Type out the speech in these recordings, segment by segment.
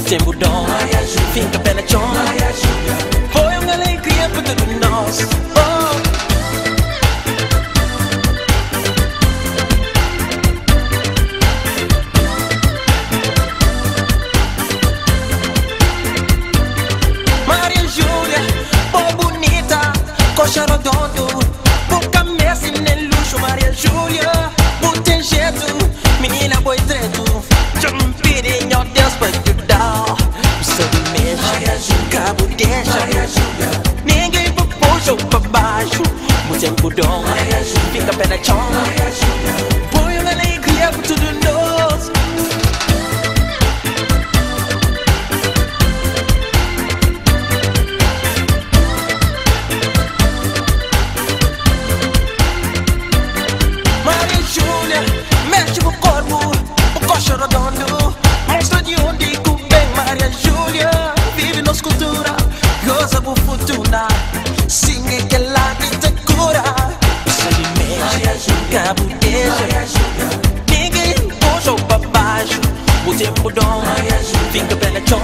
tempo dom, finca pela chão. Foi uma alegria para todos nós. Maria Júlia, boa bonita, coxa redondo, boca messi nel luxo. Maria Júlia, tem jeito, menina boi treto, jumpiri nho Deus pra ajudar. Você mexe, cabo deixa, ninguém puxa pra baixo. O tempo dom, fica pé na chão. Põe uma alegria pra todos nós. Maria Júlia, mexe o corpo, o coxa redondo. Mostra de onde vem Maria Júlia. Vive nossa cultura, goza por fortuna. Singe que lá te cura. Você mexe, cabo deixa, ninguém puxa pra baixo. O tempo dom, fica bem na chão.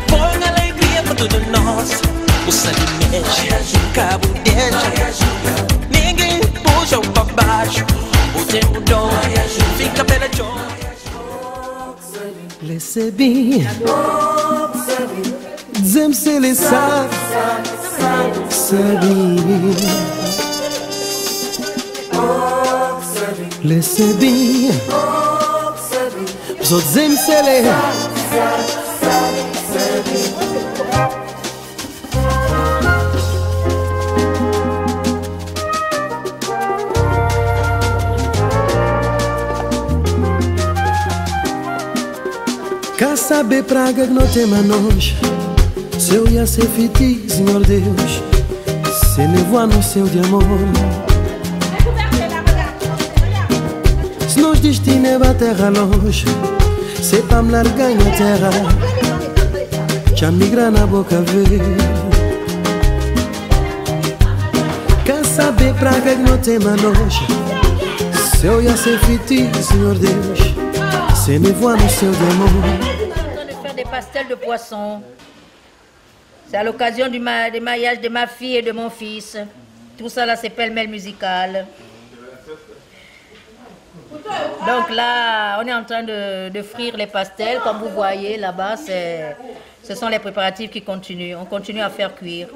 Põe alegria pra todos nós. Você mexe, cabo deixa, ninguém puxa pra baixo. O tempo dom, fica bem na chão. Laissez bien, j'aime c'est les sacs, laissez bien, j'aime c'est les quer saber praga que não tem manos. Se eu ia ser fiti, Senhor Deus, se nevoar no céu de amor. Se nos destino é a terra longe, se pra me largar em terra, já migrar na boca verde. Quer saber praga que não tem manos. Se eu ia ser fiti, Senhor Deus, se nevoar no céu de amor. Des pastels de poisson. C'est à l'occasion des mariages de ma fille et de mon fils. Tout ça là c'est pêle-mêle musical. Donc là on est en train de frire les pastels. Comme vous voyez là-bas, ce sont les préparatifs qui continuent. On continue à faire cuire.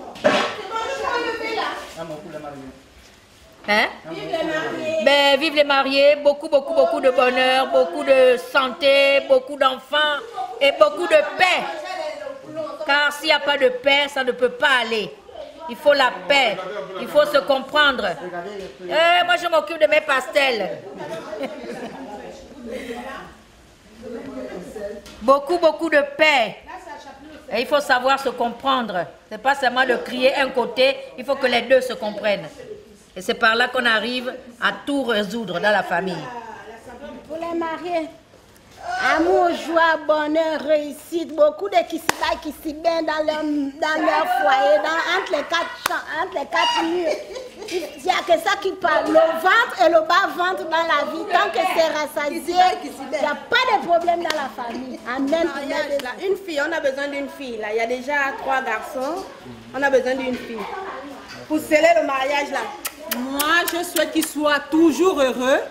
Hein? Vive les mariés. Ben, vive les mariés, beaucoup de bonheur, beaucoup de santé, beaucoup d'enfants et beaucoup de paix. Car s'il n'y a pas de paix, ça ne peut pas aller. Il faut la paix, il faut se comprendre. Moi je m'occupe de mes pastels. Beaucoup de paix. Et il faut savoir se comprendre. C'est pas seulement de crier un côté, il faut que les deux se comprennent. Et c'est par là qu'on arrive à tout résoudre dans la famille. Pour les mariés, amour, joie, bonheur, réussite, beaucoup de qui s'y bien dans leur foyer, entre les quatre murs. Il n'y a que ça qui parle, le ventre et le bas-ventre dans la vie. Tant que c'est rassasié, il n'y a pas de problème dans la famille. Amen. Une fille, on a besoin d'une fille. Là. Il y a déjà 3 garçons, on a besoin d'une fille. Pour sceller le mariage là. Moi, je souhaite qu'ils soient toujours heureux,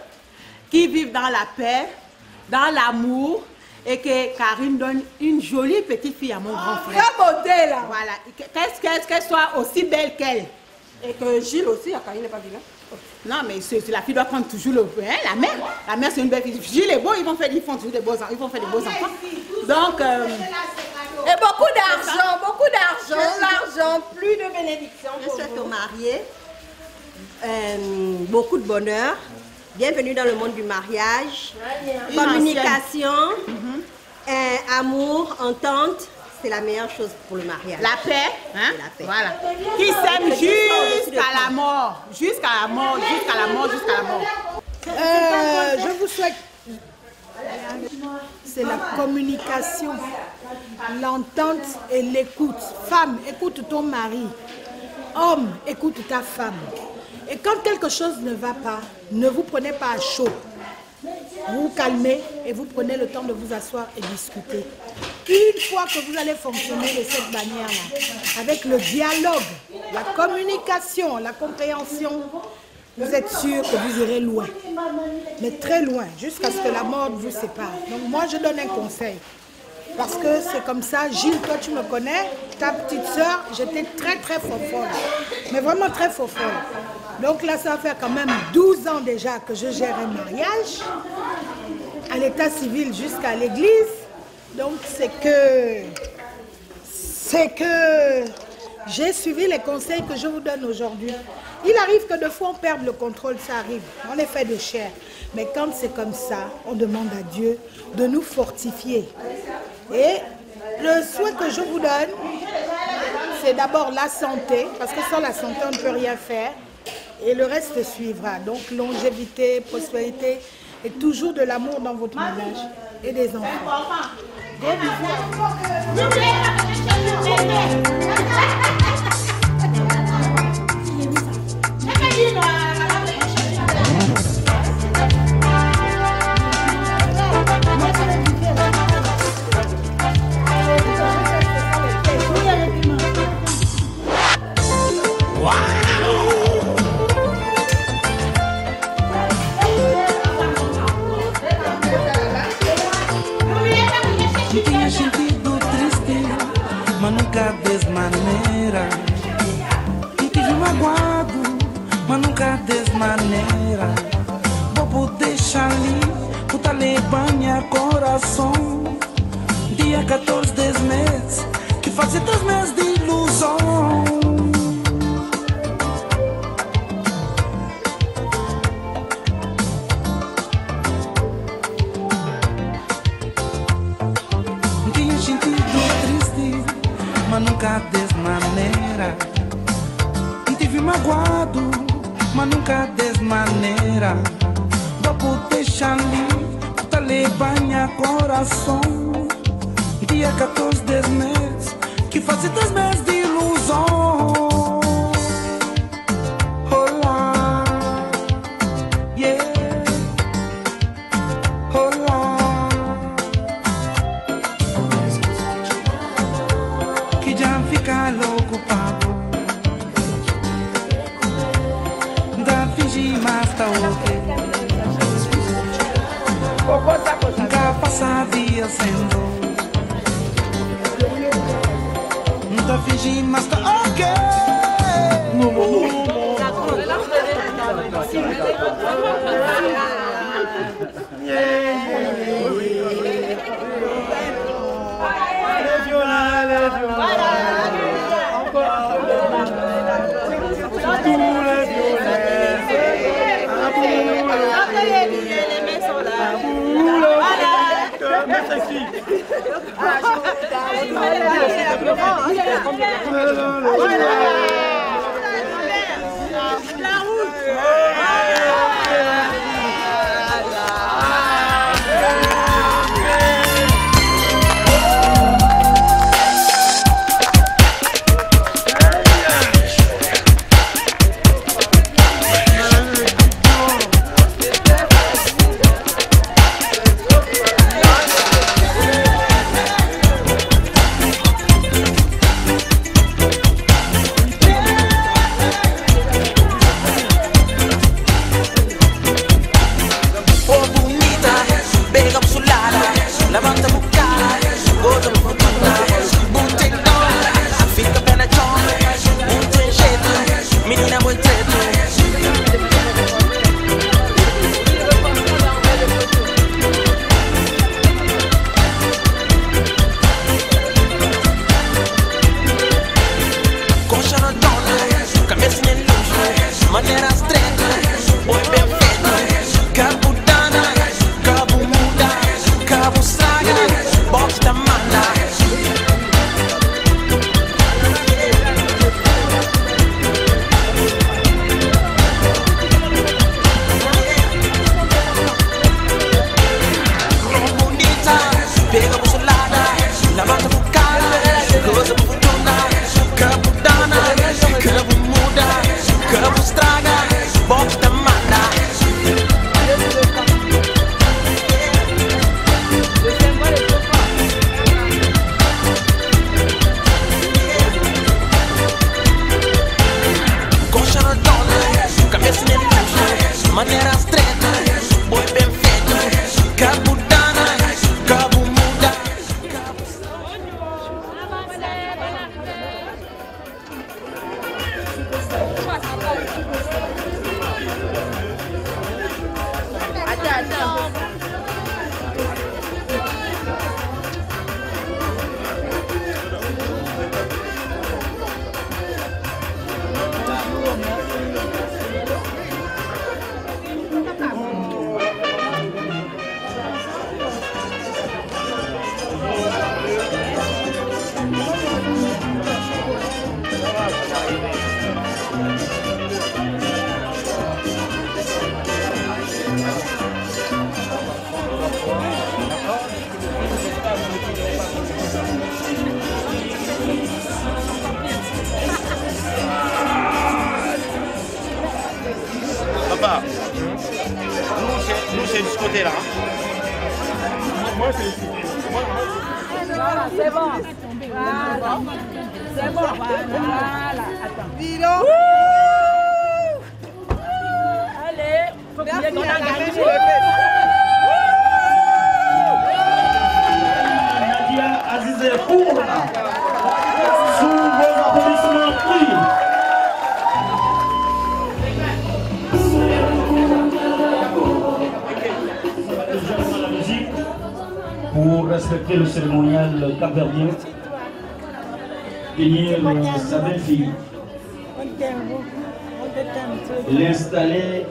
qu'ils vivent dans la paix, dans l'amour, et que Karine donne une jolie petite fille à mon grand frère. Très beauté là. Voilà. Qu'elle soit aussi belle qu'elle. Et que Gilles aussi, Karine n'est pas vilain. Non, mais la fille doit prendre toujours la mère. La mère, c'est une belle fille. Gilles est beau, ils font toujours des beaux enfants. Ils vont faire des beaux enfants. Donc, et beaucoup d'argent, plus de bénédictions. Je souhaite aux mariés beaucoup de bonheur. Bienvenue dans le monde du mariage. Communication, amour, entente, c'est la meilleure chose pour le mariage. La paix, hein? La paix. Voilà. Qui s'aime jusqu'à la mort. Jusqu'à la mort. Je vous souhaite, c'est la communication, l'entente et l'écoute. Femme, écoute ton mari. Homme, écoute ta femme. Et quand quelque chose ne va pas, ne vous prenez pas à chaud. Vous vous calmez et vous prenez le temps de vous asseoir et discuter. une fois que vous allez fonctionner de cette manière-là, avec le dialogue, la communication, la compréhension, vous êtes sûr que vous irez loin, mais très loin, jusqu'à ce que la mort vous sépare. Donc moi, je donne un conseil, parce que c'est comme ça. Gilles, toi, tu me connais, ta petite soeur, j'étais très folle, mais vraiment très folle. Donc là, ça va faire quand même 12 ans déjà que je gère un mariage, à l'état civil jusqu'à l'église. Donc c'est que j'ai suivi les conseils que je vous donne aujourd'hui. Il arrive que de fois on perde le contrôle, ça arrive, on est fait de chair. Mais quand c'est comme ça, on demande à Dieu de nous fortifier. Et le souhait que je vous donne, c'est d'abord la santé, parce que sans la santé, on ne peut rien faire. Et le reste suivra. Donc longévité, prospérité et toujours de l'amour dans votre ménage et des enfants. Gros bisous. Tinha sentido triste, mas nunca desse maneira. E tive magoado, mas nunca desse maneira. Vou poder deixar ali, o banha coração. Dia 14 desse mês, que fazia 3 meses de ilusão. Mas nunca desse maneira. Tive magoado, mas nunca desse maneira. Vou poder deixar ali, tá banha coração. Dia 14 desse mês, que fazia 3 meses de ilusão. Olá, yeah, olá. Que já fica louco, papo. Da fingir, mas tá ok. Nunca passa dia sendo. Da fingir, mas tá ok. La route. féliciter là. Moi, féliciter. Voilà, c'est bon. Voilà. C'est bon. Voilà. Attends. Dis donc. Allez, faut qu'il y ait qu'on a gagné. Nadia Azizé Fourna. Sous vos applaudissements, oui. Pour respecter le cérémonial capverdien, bénir sa belle-fille, l'installer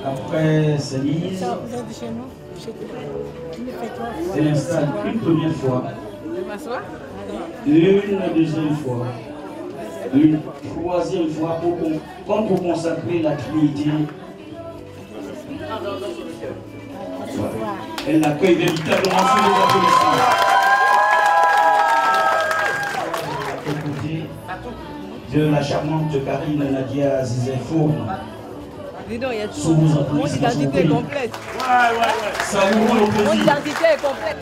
après Célise, et l'installe une première fois, une deuxième fois, une troisième fois comme pour consacrer la Trinité. Elle l'accueille véritablement sous les applaudissements. Écoutez de la charmante Karine Nadia Azizé Fourna. Sous vos applaudissements. Mon identité est complète. Savourons le plaisir. Mon identité est complète.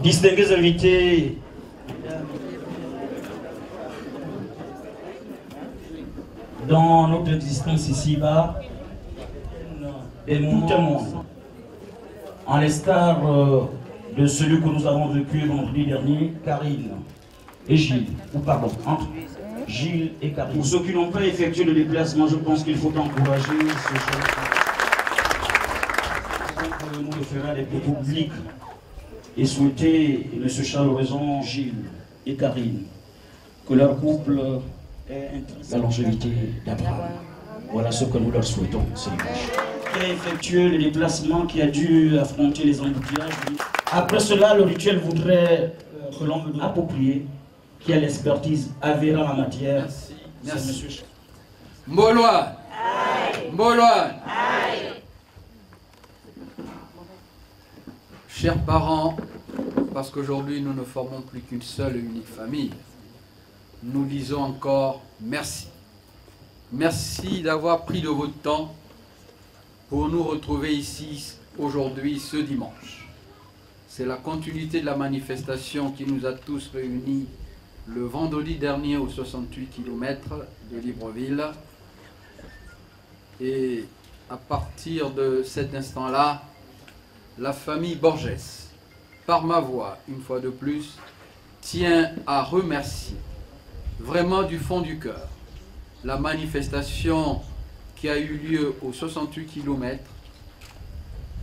Distingués invités, dans notre existence ici-bas, et tout un monde, en l'instar de celui que nous avons vécu vendredi dernier, Karine et Gilles, ou pardon, entre Gilles et Karine. Pour ceux qui n'ont pas effectué le déplacement, je pense qu'il faut encourager ce choix. Nous le ferons avec le public et souhaiter M. Charles Raison, Gilles et Karine, que leur couple la longévité d'Abraham. Voilà ce que nous leur souhaitons ce dimanche. Qui a effectué le déplacement, qui a dû affronter les embouteillages. Après cela, le rituel voudrait que l'on me approprié, qui a l'expertise avérée en la matière. Merci. Monsieur. Mboloan. Mboloan. Chers parents, parce qu'aujourd'hui nous ne formons plus qu'une seule et unique famille, nous disons encore merci. Merci d'avoir pris de votre temps pour nous retrouver ici aujourd'hui, ce dimanche. C'est la continuité de la manifestation qui nous a tous réunis le vendredi dernier aux 68 km de Libreville. Et à partir de cet instant-là, la famille Borges, par ma voix, une fois de plus, tient à remercier vraiment du fond du cœur la manifestation qui a eu lieu aux 68 km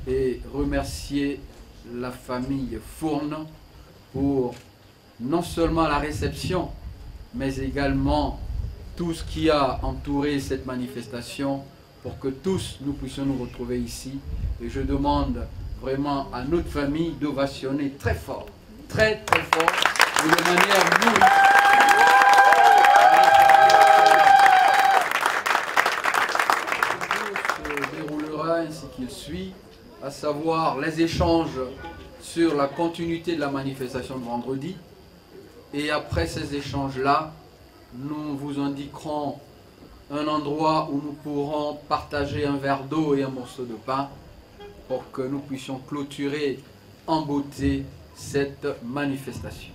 et remercier la famille Fourne pour non seulement la réception, mais également tout ce qui a entouré cette manifestation pour que tous nous puissions nous retrouver ici. Et je demande vraiment à notre famille d'ovationner très fort, très très fort, et de manière nourrie. Ainsi qu'il suit, à savoir les échanges sur la continuité de la manifestation de vendredi. Et après ces échanges-là, nous vous indiquerons un endroit où nous pourrons partager un verre d'eau et un morceau de pain pour que nous puissions clôturer en beauté cette manifestation.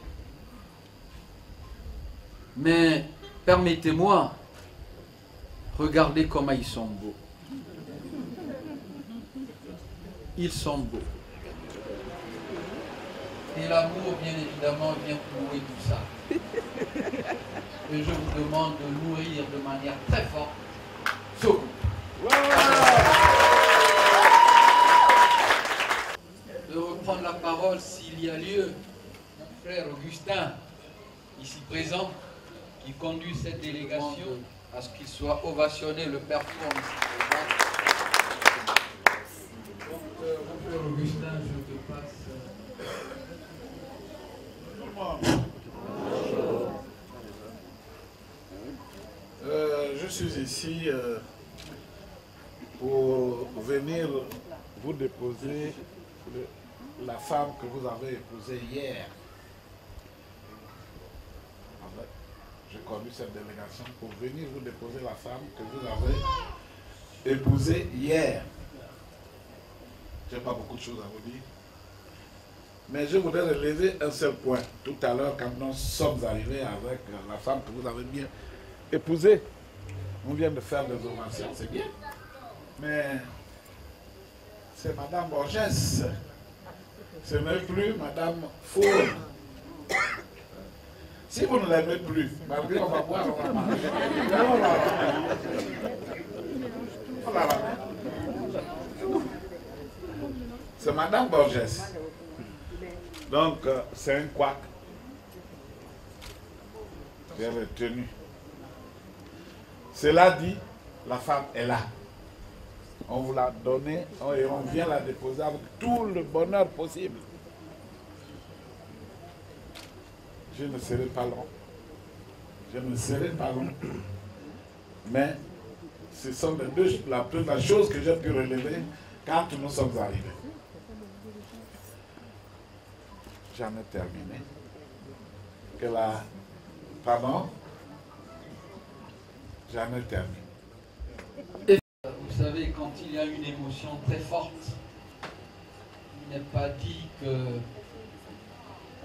Mais permettez-moi, regardez comment ils sont beaux. Ils sont beaux. Et l'amour, bien évidemment, vient clouer tout ça. Et je vous demande de nourrir de manière très forte ce couple. De reprendre la parole s'il y a lieu, mon frère Augustin, ici présent, qui conduit cette délégation, à ce qu'il soit ovationné, le père Fourne ici présent. Mon frère Augustin, je te passe. Je suis ici pour venir vous déposer la femme que vous avez épousée hier. j'ai conduit cette délégation pour venir vous déposer la femme que vous avez épousée hier. Je n'ai pas beaucoup de choses à vous dire. Mais je voudrais relever un seul point. Tout à l'heure, quand nous sommes arrivés avec la femme que vous avez bien épousée, on vient de faire des ovations, c'est bien. Mais c'est Madame Borges. Ce n'est plus Madame Faure. Si vous ne l'aimez plus, malgré on va boire, on va manger. C'est Madame Borges. Donc, c'est un couac. J'ai retenu. Cela dit, la femme est là. On vous l'a donnée et on vient la déposer avec tout le bonheur possible. Je ne serai pas long. Je ne serai pas long. Mais ce sont la chose que j'ai pu relever quand nous sommes arrivés. J'en ai terminé. Pardon? J'en ai terminé. Vous savez, quand il y a une émotion très forte, il n'est pas dit que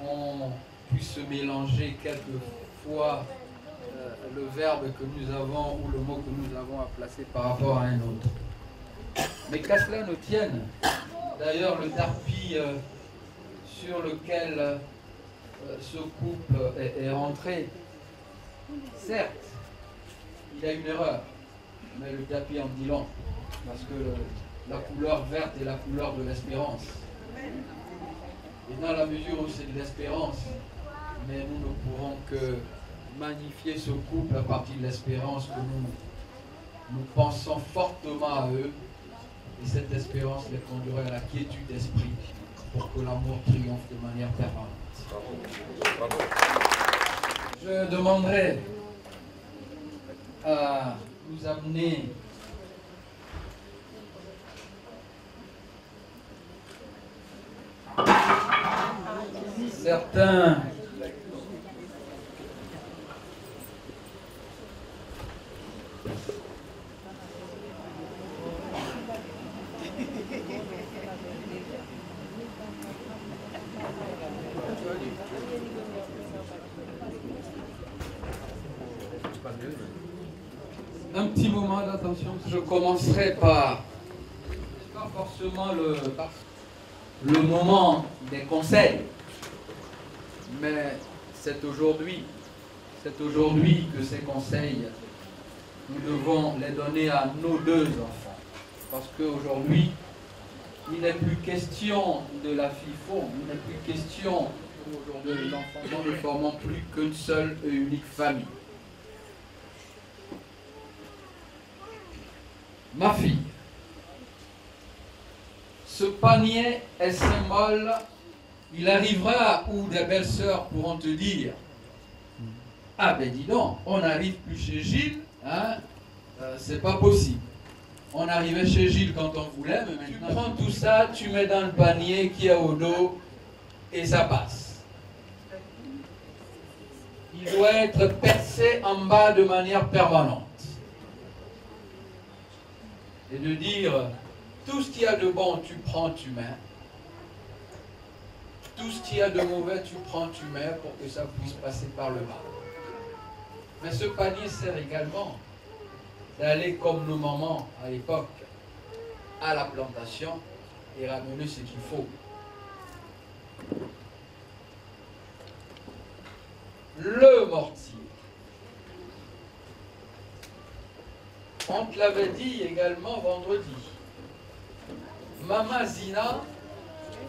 on puisse se mélanger quelquefois le verbe que nous avons ou le mot que nous avons à placer par rapport à un autre. Mais qu'à cela ne tienne, d'ailleurs le tapis sur lequel ce couple est rentré, certes, il y a une erreur, mais le tapis en dit long, parce que la couleur verte est la couleur de l'espérance. Et dans la mesure où c'est de l'espérance, mais nous ne pourrons que magnifier ce couple à partir de l'espérance que nous pensons fortement à eux, et cette espérance les conduira à la quiétude d'esprit pour que l'amour triomphe de manière permanente. Je demanderai à nous amener certains un petit moment d'attention. Je commencerai par pas forcément le moment des conseils, mais c'est aujourd'hui que ces conseils, nous devons les donner à nos deux enfants. Parce qu'aujourd'hui, il n'est plus question de la fille fauve, il n'est plus question aujourd'hui les enfants, nous ne formons plus qu'une seule et unique famille. Ma fille, ce panier est symbole, il arrivera où des belles-sœurs pourront te dire « Ah ben dis donc, on n'arrive plus chez Gilles, hein, c'est pas possible. On arrivait chez Gilles quand on voulait, mais maintenant tu prends tout ça, tu mets dans le panier qui est au dos et ça passe. Il doit être percé en bas de manière permanente. Et de dire, tout ce qu'il y a de bon, tu prends, tu mets. Tout ce qu'il y a de mauvais, tu prends, tu mets pour que ça puisse passer par le bas. Mais ce panier sert également d'aller comme nos mamans à l'époque à la plantation et ramener ce qu'il faut. Le mortier. On te l'avait dit également vendredi. Maman Zina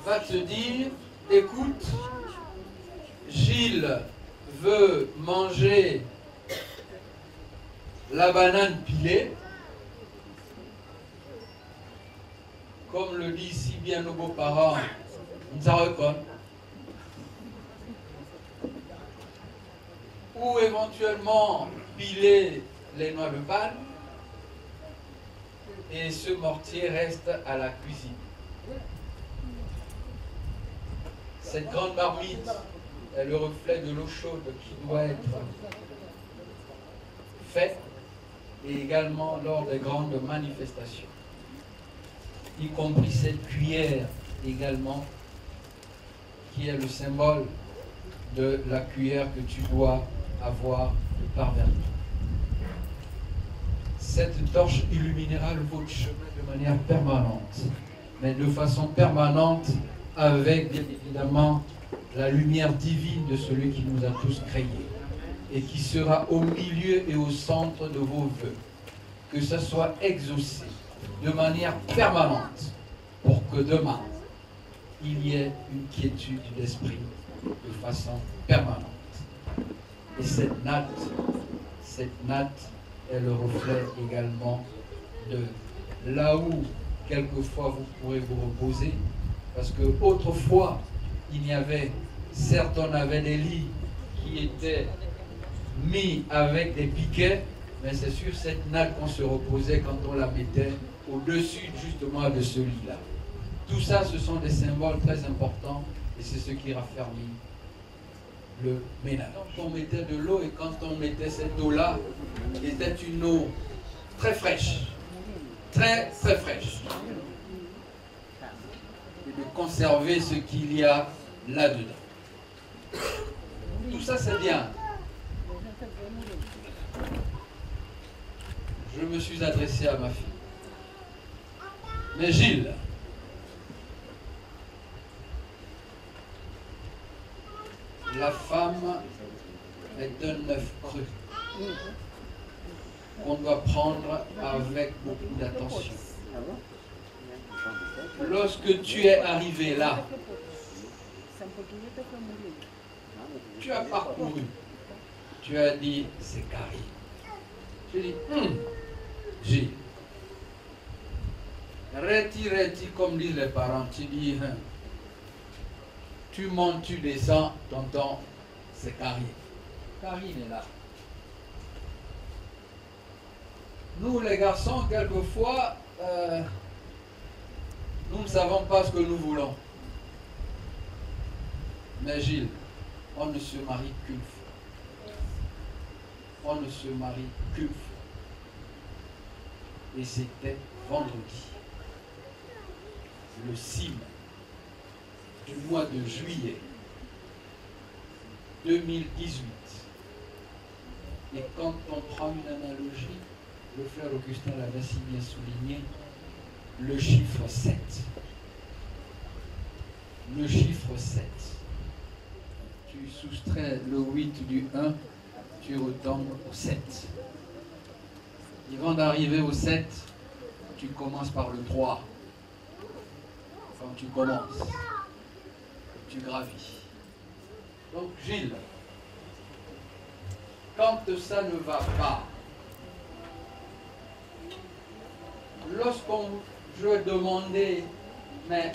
va te dire, écoute, Gilles veut manger la banane pilée, comme le disent si bien nos beaux-parents, Nzarekon, ou éventuellement piler les noix de palme, et ce mortier reste à la cuisine. Cette grande marmite est le reflet de l'eau chaude qui doit être fêtes et également lors des grandes manifestations. Y compris cette cuillère également, qui est le symbole de la cuillère que tu dois avoir de parvenir. Cette torche illuminera votre chemin de manière permanente, mais de façon permanente avec bien évidemment la lumière divine de celui qui nous a tous créés et qui sera au milieu et au centre de vos vœux. Que ce soit exaucé de manière permanente pour que demain il y ait une quiétude d'esprit de façon permanente. Et cette natte est le reflet également de là où quelquefois vous pourrez vous reposer, parce que autrefois il y avait, certes on avait des lits qui étaient mis avec des piquets, mais c'est sur cette natte qu'on se reposait quand on la mettait au-dessus justement de ce lit-là. Tout ça, ce sont des symboles très importants et c'est ce qui raffermit le ménage. Quand on mettait de l'eau et quand on mettait cette eau-là, c'était une eau très fraîche, très très fraîche. Et de conserver ce qu'il y a là-dedans. Tout ça, c'est bien. Je me suis adressé à ma fille. Mais Gilles, la femme est un œuf cru qu'on doit prendre avec beaucoup d'attention. Lorsque tu es arrivé là, tu as parcouru, tu as dit c'est Karine. J'ai dit Gilles, reti, comme disent les parents, tu dis tu montes, tu descends, tonton, c'est Karine. Karine est là. Nous les garçons, quelquefois, nous ne savons pas ce que nous voulons. Mais Gilles, on ne se marie qu'une fois. On ne se marie qu'une fois. Et c'était vendredi, le 6 mai du mois de juillet 2018. Et quand on prend une analogie, le frère Augustin l'avait si bien souligné, le chiffre 7. Le chiffre 7. Tu soustrais le 8 du 1, tu retombes au 7. Et avant d'arriver au 7, tu commences par le 3. Quand tu commences, tu gravis. Donc Gilles, quand ça ne va pas, lorsqu'on je demandais, mais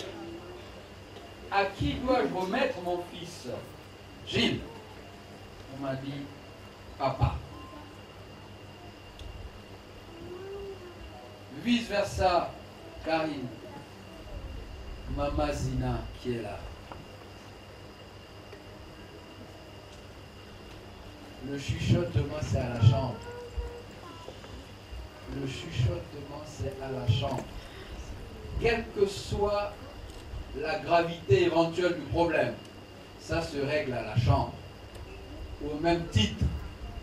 à qui dois-je remettre mon fils? Gilles, on m'a dit, papa. Vice versa, Karine, Maman Zina qui est là. Le chuchotement, c'est à la chambre. Le chuchotement, c'est à la chambre. Quelle que soit la gravité éventuelle du problème, ça se règle à la chambre. Au même titre,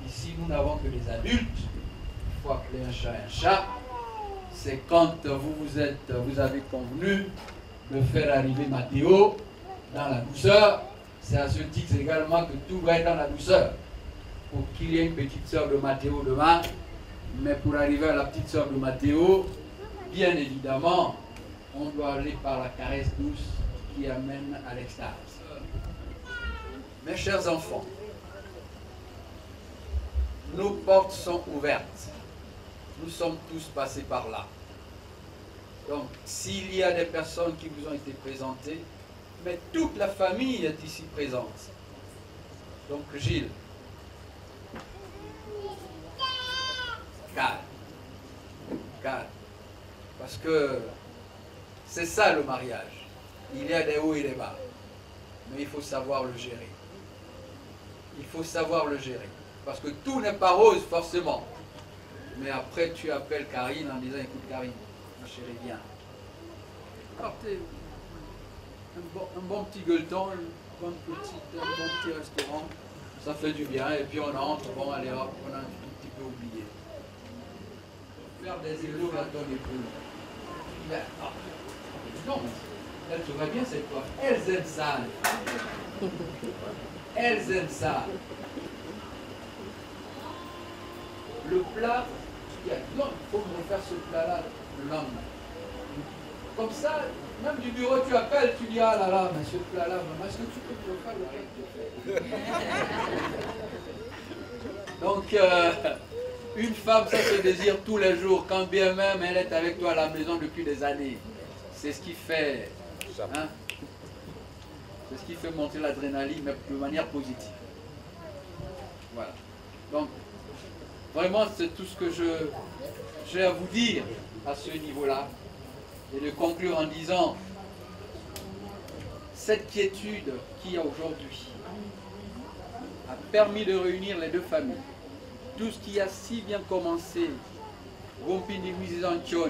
ici nous n'avons que des adultes, il faut appeler un chat, c'est quand vous avez convenu de faire arriver Mathéo dans la douceur, c'est à ce titre également que tout va être dans la douceur. Pour qu'il y ait une petite sœur de Mathéo demain, mais pour arriver à la petite sœur de Mathéo, bien évidemment, on doit aller par la caresse douce qui amène à l'extase. Mes chers enfants, nos portes sont ouvertes. Nous sommes tous passés par là. Donc, s'il y a des personnes qui vous ont été présentées, mais toute la famille est ici présente. Donc, Gilles, calme, calme. Parce que c'est ça le mariage. Il y a des hauts et des bas. Mais il faut savoir le gérer. Il faut savoir le gérer. Parce que tout n'est pas rose forcément. Mais après, tu appelles Karine en disant, écoute Karine, ma chérie, viens. Partez. Un bon petit gueuleton, un bon petit restaurant, ça fait du bien. Et puis on entre, bon allez hop, on a un tout petit peu oublié. Faire des éloges à ton épouse. Ben, non, elle te va bien cette fois. Elles aiment ça. Elles aiment ça. Le plat, non, il faut me refaire ce plat-là le lendemain. Comme ça, même du bureau, tu appelles, tu dis, ah là là, mais ce plat-là, maman, est-ce que tu peux me refaire le plat que tu fais? Donc, une femme, ça se désire tous les jours, quand bien même elle est avec toi à la maison depuis des années. C'est ce qui fait, hein, c'est ce qui fait monter l'adrénaline, mais de manière positive. Voilà. Donc, vraiment, c'est tout ce que j'ai à vous dire à ce niveau-là. Et de conclure en disant, cette quiétude qu'il y a aujourd'hui a permis de réunir les deux familles. Tout ce qui a si bien commencé, Gompini Mizantion,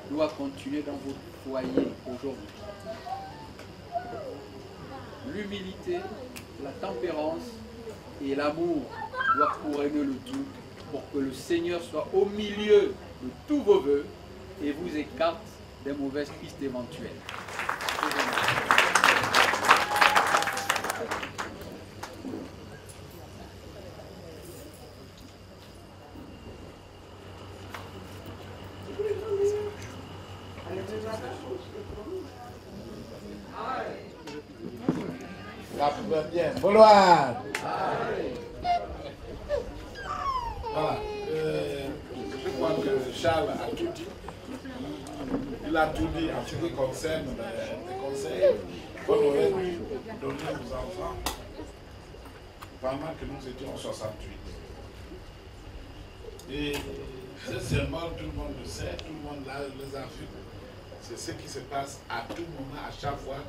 doit continuer dans votre foyer aujourd'hui. L'humilité, la tempérance et l'amour doivent couronner le tout pour que le Seigneur soit au milieu de tous vos vœux et vous écarte des mauvaises pistes éventuelles. Ça peut bien. Vouloir. Voilà. Je crois que Charles a tout dit. Il a tout dit en ce qui concerne les conseils qu'on aurait dû donner aux enfants pendant que nous étions en 68. Et sincèrement, tout le monde le sait, tout le monde les a vus. C'est ce qui se passe à tout moment, à chaque fois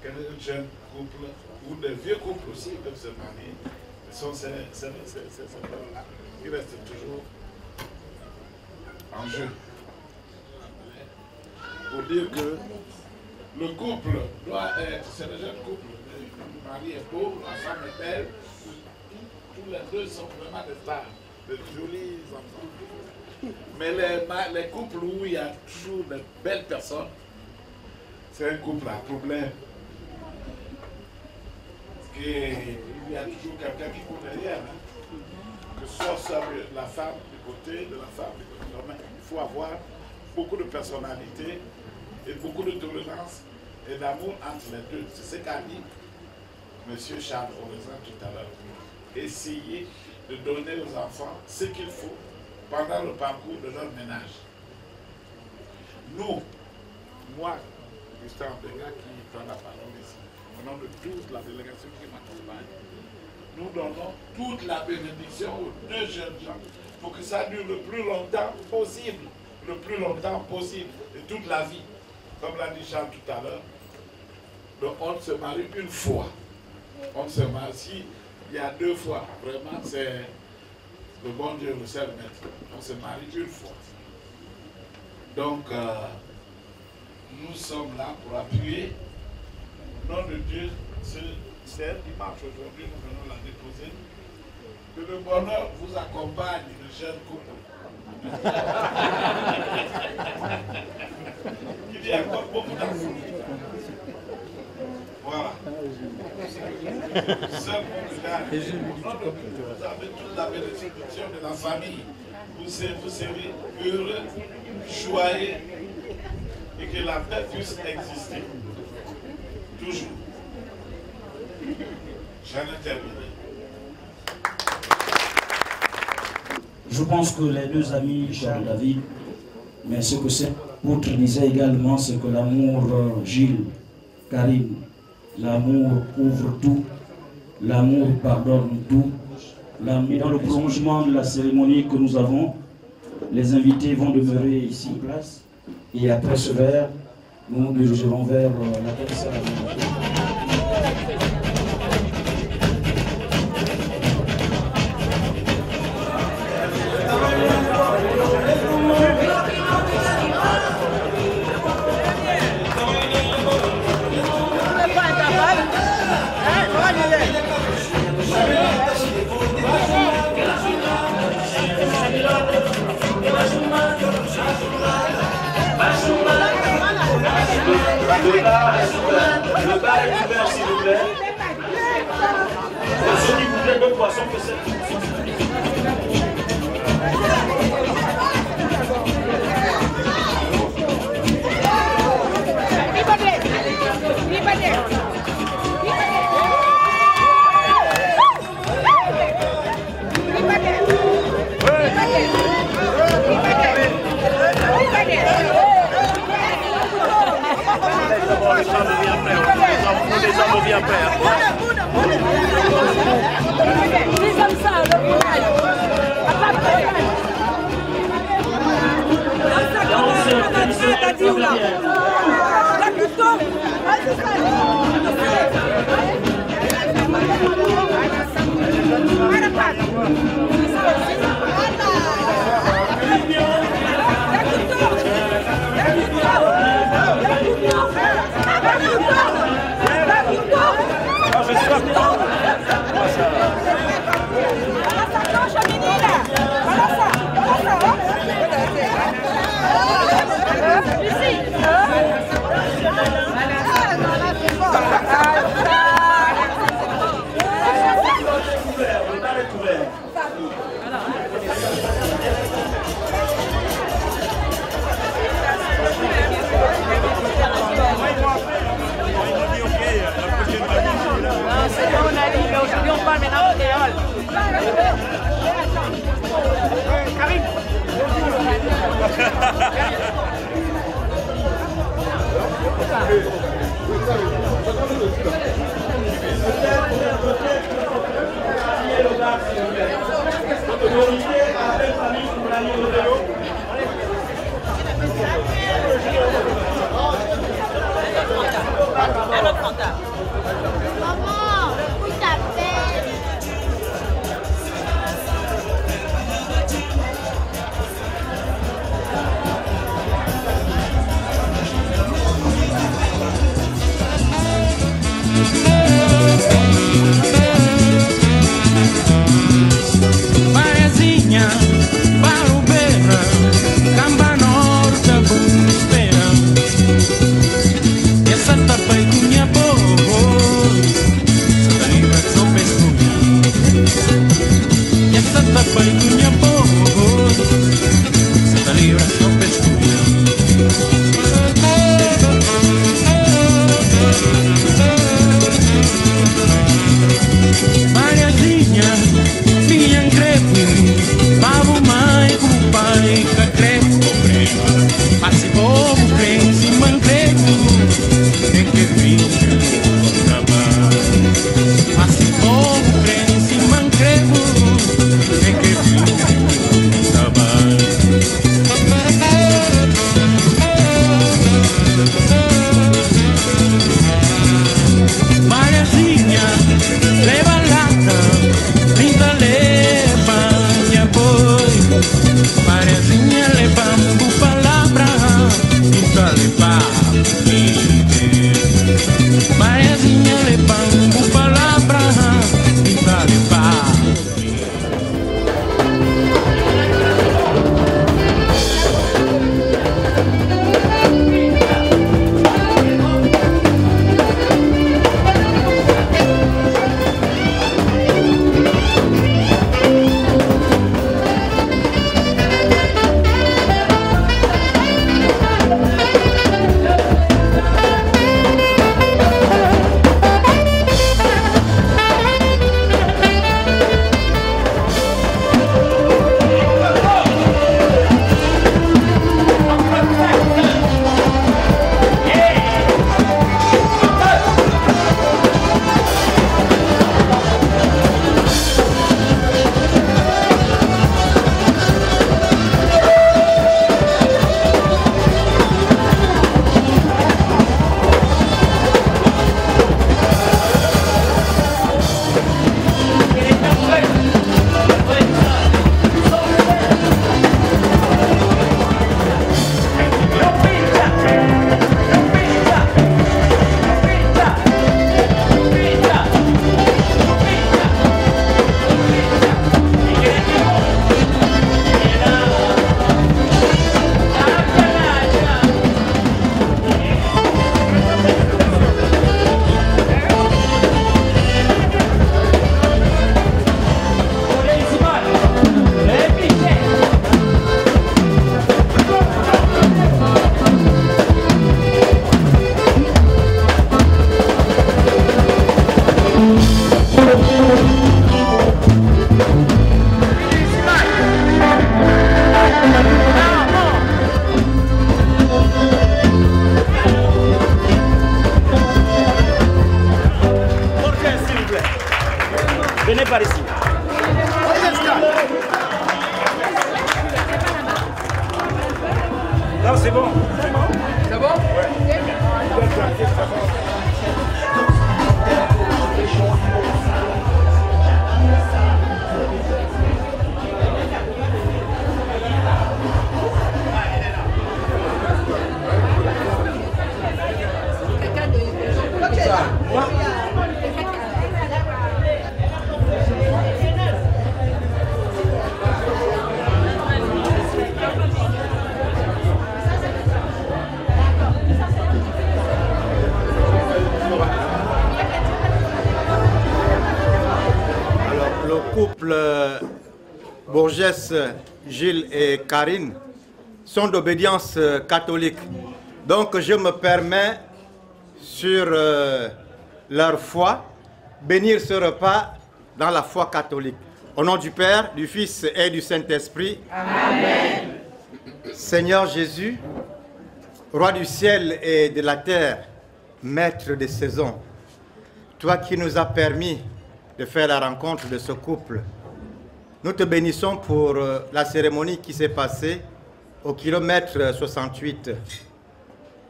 qu'un jeune couple ou des vieux couples aussi peuvent se marier. Ce sont ces problèmes-là qui restent toujours en jeu. Pour dire que le couple doit être, c'est le jeune couple, le mari est pauvre, la femme est belle, tous les deux sont vraiment des stars, de jolis enfants. Mais les couples où il y a toujours de belles personnes, c'est un couple à problème. Parce qu'il y a toujours quelqu'un qui court derrière, hein. Que ce soit la femme du côté de la femme du côté de l'homme. Il faut avoir beaucoup de personnalité et beaucoup de tolérance et d'amour entre les deux. C'est ce qu'a dit M. Charles Oraison tout à l'heure. Essayez de donner aux enfants ce qu'il faut pendant le parcours de leur ménage. Nous, moi, Gustave Benga, qui prend la parole ici, au nom de toute la délégation qui m'accompagne, nous donnons toute la bénédiction aux deux jeunes gens pour que ça dure le plus longtemps possible. Le plus longtemps possible, et toute la vie. Comme l'a dit Charles tout à l'heure, on se marie une fois. On se marie, si il y a deux fois, vraiment, c'est le bon Dieu, le seul maître. On se marie une fois. Donc, nous sommes là pour appuyer. Au nom de Dieu, c'est un dimanche aujourd'hui, nous venons la déposer. Que le bonheur vous accompagne, le jeune couple. Il y a encore beaucoup d'enfants. Voilà. Seul vous avez toute la bénédiction de la famille. Vous serez heureux, joyeux et que la paix puisse exister. Toujours. J'en ai terminé. Je pense que les deux amis, Charles David, mais ce que cette autre disait également, c'est que l'amour, Gilles, Karine, l'amour ouvre tout, l'amour pardonne tout. Et dans le prolongement de la cérémonie que nous avons, les invités vont demeurer ici en place. Et après ce verre, nous nous dirigerons vers la personne. Thank you. Le bar est ouvert, s'il vous plaît. Ceux qui voulaient de poisson, que c'est. Les hommes bien prêts. Maman, où t'appelles? Mariazinha, Barubeira, Camba Norte, Espera. Essa tapa e cunha boa, Santa Livra só pescunha. Essa tapa e cunha boa, Santa Livra só pescunha. Mariazinha, minha crepe, babu mai pai que crepe compreba, assim como crepe se mancrepo, tem que vir trabalho, assim como crepe se mancrepo, tem que vir trabalho. Mariazinha, leva lata, pinta leva minha boi. Mariazinha leva palavra, pinta leva Mariazinha leva palavra, pinta leva. Borges, Gilles et Karine sont d'obédience catholique. Donc je me permets, sur leur foi, bénir ce repas dans la foi catholique. Au nom du Père, du Fils et du Saint-Esprit. Amen. Seigneur Jésus, Roi du ciel et de la terre, Maître des saisons, toi qui nous as permis de faire la rencontre de ce couple, nous te bénissons pour la cérémonie qui s'est passée au kilomètre 68.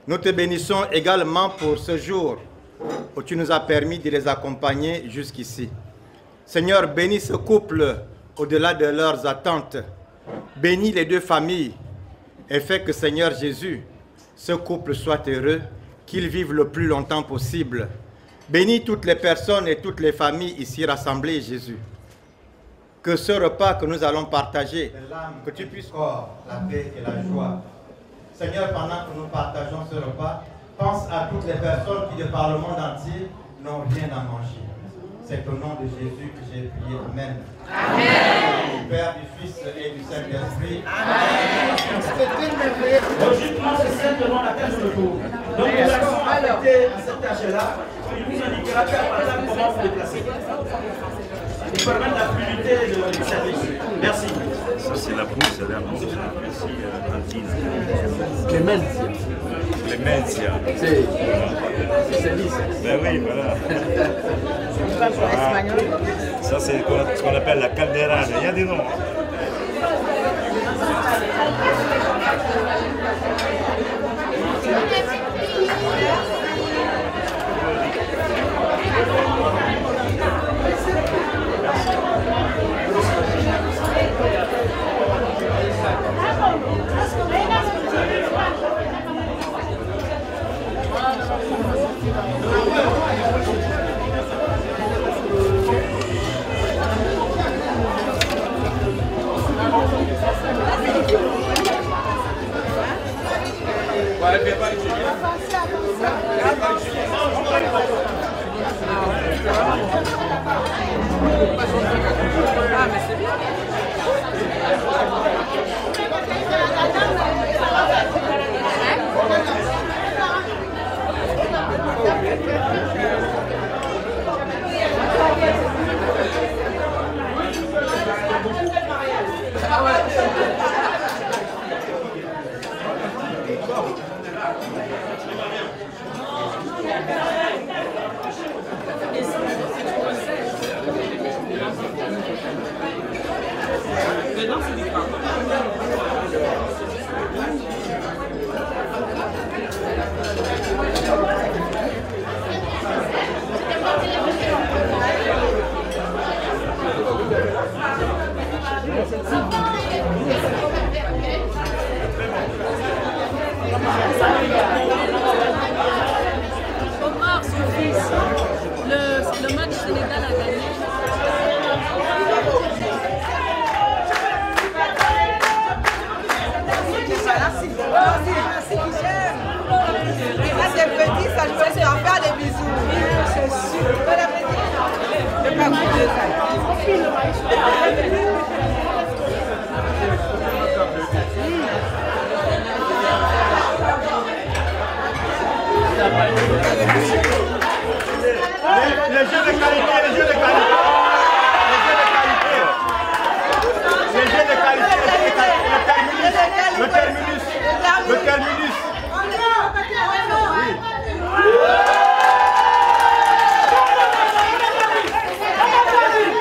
Nous te bénissons également pour ce jour où tu nous as permis de les accompagner jusqu'ici. Seigneur, bénis ce couple au-delà de leurs attentes. Bénis les deux familles et fais que, Seigneur Jésus, ce couple soit heureux, qu'il vive le plus longtemps possible. Bénis toutes les personnes et toutes les familles ici rassemblées, Jésus. Que ce repas que nous allons partager, que tu puisses corps, la paix et la joie. Seigneur, pendant que nous partageons ce repas, pense à toutes les personnes qui, de par le monde entier, n'ont rien à manger. C'est au nom de Jésus que j'ai prié. Amen. Amen. Du Père, du Fils et du Saint-Esprit. Amen. Logiquement, c'est simplement la cage de tour. Donc nous allons arrêter à cette cage-là. Il nous indiquera par exemple comment vous déplacer. Pour permettre la fluidité du service. Merci. Ça c'est la brousse, c'est l'air bon. Merci Tantine. Clémentia. Clémentia. C'est lisse. Ben oui, voilà. Ah, ça c'est ce qu'on appelle la calderane. Il y a des noms. Omar, son fils, le match Sénégal a gagné. C'est petit, ça nous fait faire des bisous. C'est sûr. Je ne vais pas goûter Les jeux de qualité, les jeux de qualité. Les jeux de qualité, le terminus. Le terminus.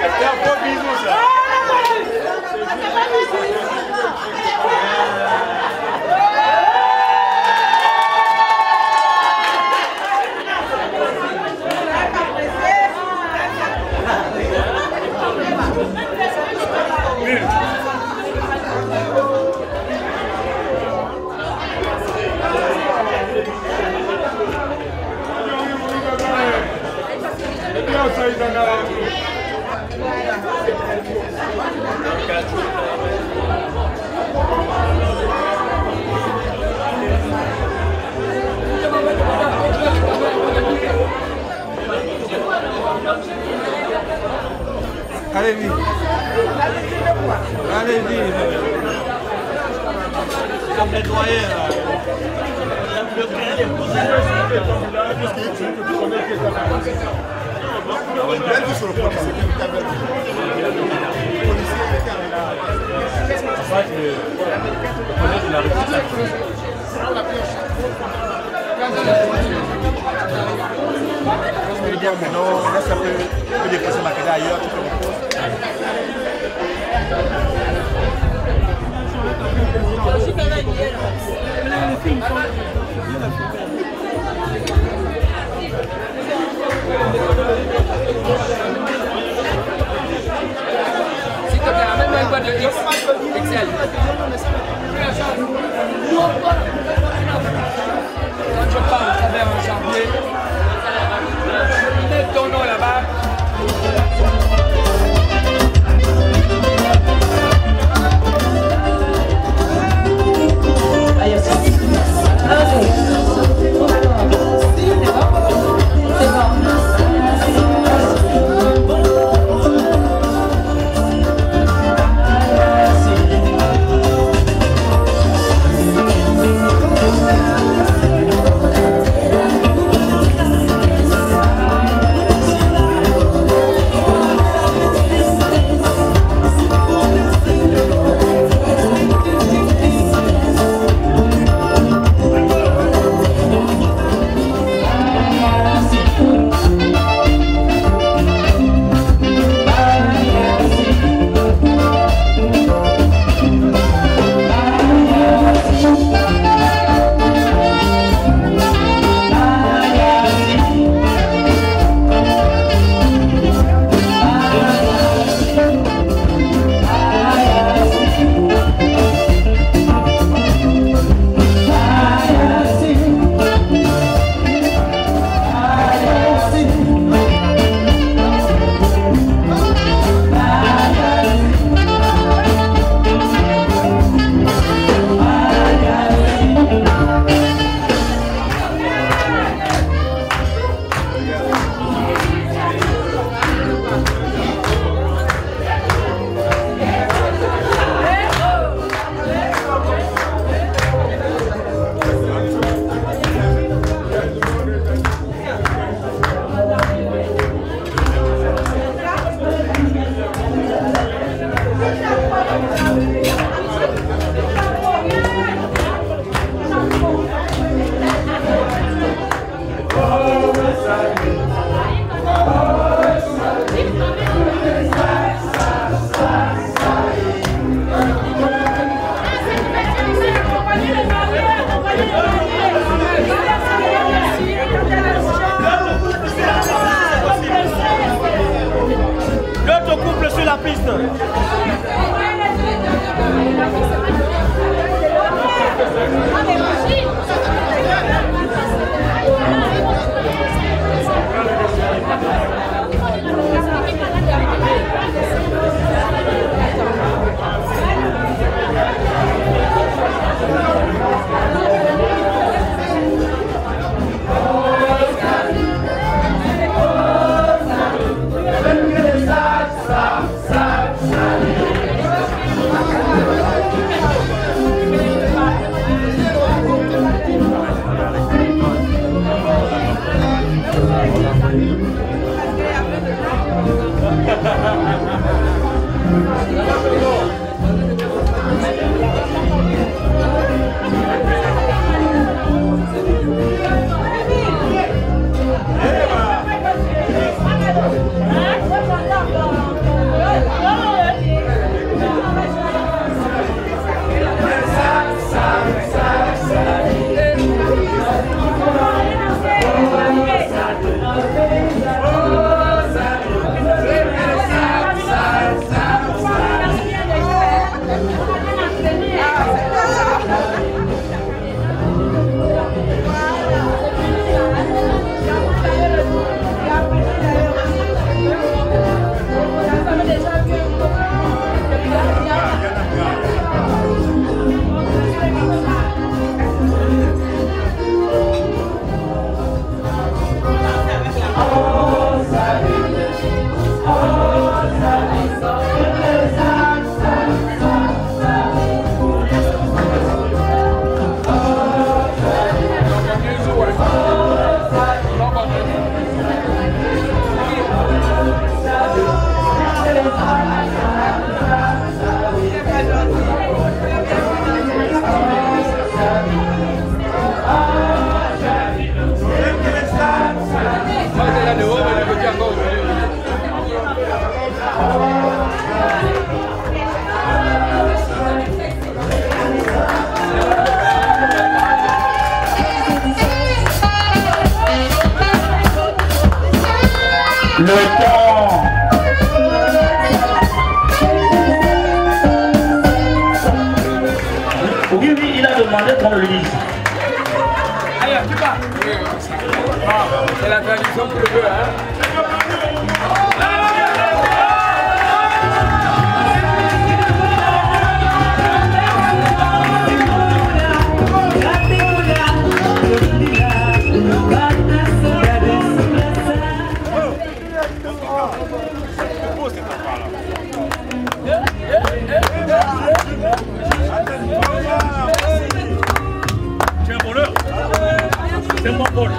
C'est un beau bisou ça. Allez-y. Allez-y. Comme les doyens là. Non, là ça peut déplacer ma cadet ailleurs, tu peux le poser. S'il te plaît, amène-moi une boîte de X. Excel. Quand je parle à travers un janvier, mets ton nom là-bas. L'autre couple sur la piste. temps. Oui, oui, il a demandé qu'on le lise. Allez, tu vas. C'est la tradition pour le jeu, hein. C'est un bonheur. C'est mon bol.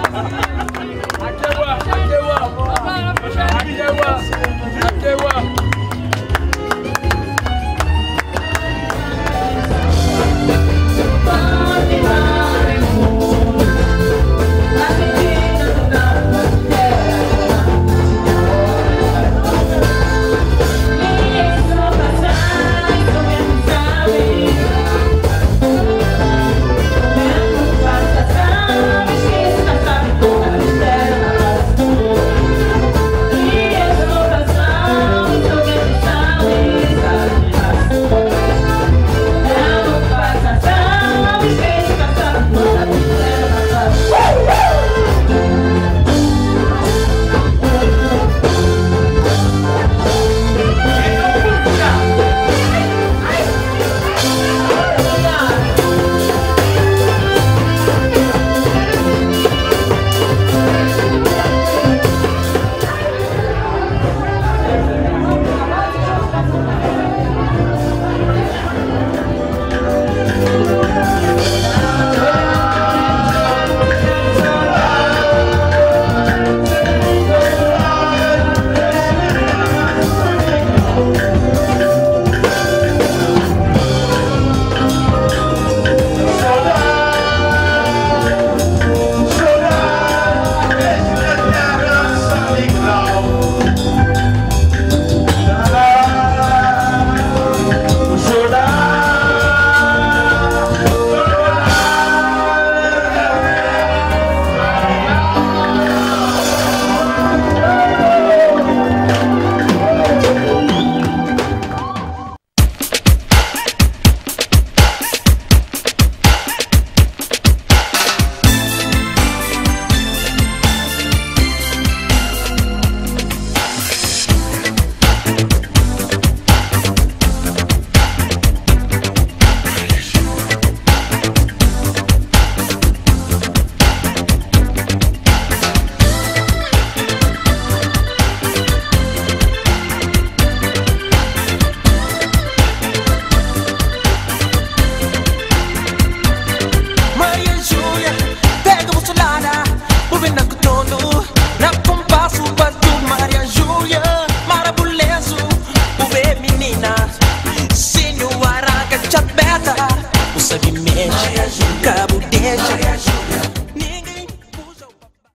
Cabo Deja,